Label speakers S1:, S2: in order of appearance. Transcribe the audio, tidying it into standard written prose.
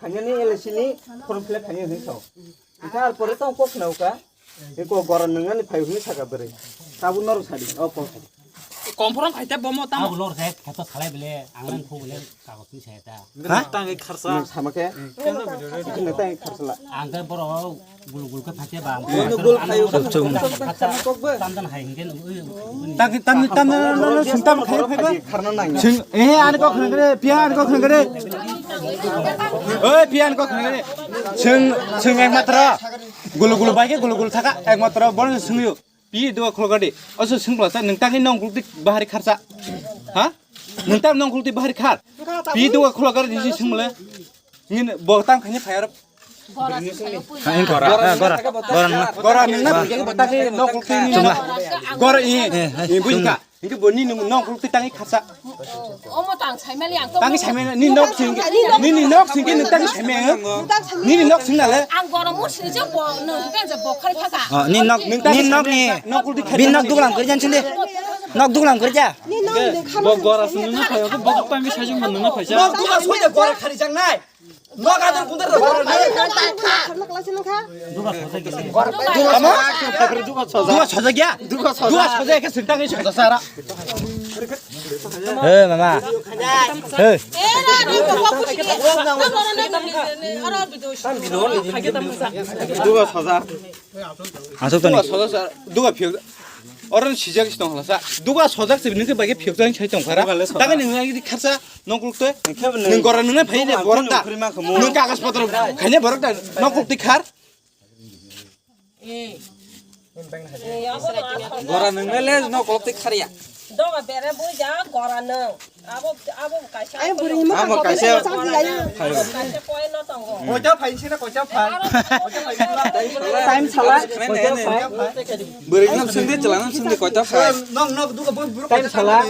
S1: खानियानि एलएसनि form fill up खानिया होनसाव इथा आरो परे ताव कख नावका एको गरन नङानि फाइहुनि सागा बोरै ताबु नर सादि अ प
S2: कन्फर्म खायता बम ता
S3: लर से खेत खालाय बेले आंलान खौ बेले कागजनि सायता
S1: हा तांगे खर्चा सामाके इखिनो तांगे खर्चा
S3: आंगा बर गुल का फाटे बा
S1: गुल खायो
S3: तामदान हायगेन
S4: ताम सुंताम खायो फायबा
S1: खारना नाङो
S4: जों ए आन को खनगरे पियान को खनगरे ओइ पियान को खनगरे जों एक मात्र गुल बायके गुल थाका एक मात्र बन सुंयो पि दो खलगदे असो सोंब्लासा नोंतांनि नंगुलति बाहारि खारसा हा नोंतां नंगुलति बाहारि खार पि दो खलगदे दिसि सोंमले निन बतां खानि फायर खाइन गरा नोंना बताके नंगुलति निला गरा इ बुइका इखो बनि नंगुलति तांनि खारसा
S5: 어머 땅 살면이 안
S4: तांनि सामे नि नक सिंगे नोंतांनि सामे नि नक सिंनाले
S5: 안 걸어 무시는 저 뭐는 그냥 버카리 타가
S6: 빈 두글랑 그러잖데 넉 두글랑 그러자
S2: 뭐 거라서 누나 파요 그 먹을 밤에 사진 만 누나 파자
S4: 너 누가 소리야 거라 카리장나이 너가 아들 군대로 거라 누가 저작이야 누가 저작 이렇게 승당에 저작 살아
S6: 마마
S1: 누가 서자
S4: 누가 비 어른 시작이 동하라사 누가 소작스 있는 바게 비역장이 차이 동하라 다가 능력이 카사 농국도 능 거라 능은 바이네 버럭다 능 가가스 버럭 가냐 버럭다 농국도 카르
S2: 거라 능래래 너 꼴띠 카리야
S5: 너가 배를 보자 거라는 아버 가시 아니
S1: 아마 가시
S5: 꼬에 넣었던 거
S1: 고자 파이시나 고자 파 타임 살아 고자 파
S2: beri nam sende celana sende kota fai
S1: 너 누가 타임 살아